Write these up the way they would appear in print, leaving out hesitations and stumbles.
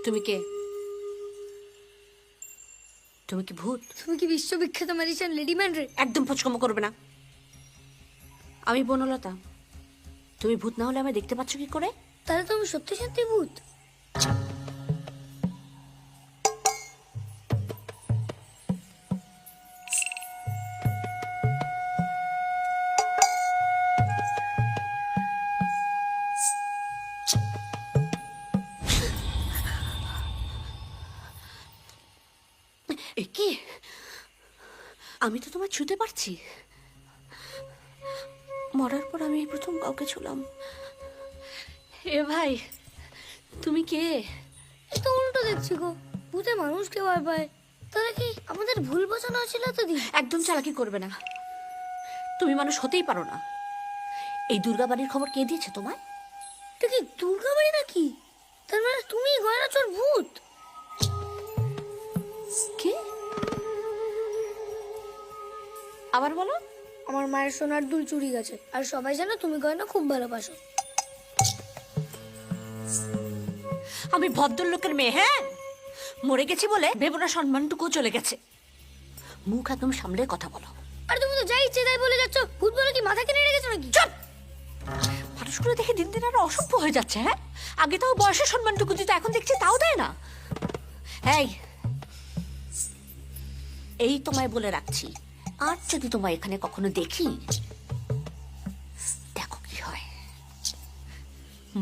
তুমি কে? তুমি কি ভূত? তুমি কি বিশ্ববিখ্যাত ম্যাজিশিয়ান লেডি ম্যান্ড্রে? একদম ফচকম করবে না। আমি বনলতা। তুমি ভূত না হলে আমায় দেখতে পাচ্ছ কি করে? তাহলে তুমি সত্যি সত্যি ভূত? এ কি? আমি তো তোমায় ছুতে পারছি। মরার পর আমি এই প্রথম কাউকে ছুলাম। এ ভাই, তুমি কে? এই তো উল্টো দেখছি গো, ভূতে মানুষকে ভয় পায়। তাহলে কি আমাদের ভুল বোঝানো হয়েছিল এতদিন? একদম চালাকি করবে না। তুমি মানুষ হতেই পারো না। এই দুর্গা বাড়ির খবর কে দিয়েছে তোমায়? এটা কি দুর্গা বাড়ি নাকি? তার মানে তুমি গয়না চোর ভূত? কে? আবার বলো। আমার মায়ের সোনার দুল চুরি গেছে, আর সবাই জানে তুমি গয়না খুব ভালোবাসো। আমি ভদ্রলোকের মেয়ে, হ্যাঁ? মরে গেছি বলে ভেবো না সম্মানটুকু চলে গেছে। মুখ একদম সামলে কথা বলো। আর তুমি তো যাই ইচ্ছে তাই বলে যাচ্ছ। ভূত বলে কি মাথা কিনে রেখেছো নাকি? চুপ! মানুষগুলো দেখে দিন দিন আরো অসভ্য হয়ে যাচ্ছে। হ্যাঁ, আগে তাও বয়সের সম্মানটুকু দিত, এখন দেখছি তাও দেয় না। এই এই তোমায় বলে রাখছি, আর যদি তোমায় এখানে কখনো দেখি, দেখো কি হয়।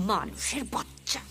মানুষের বাচ্চা।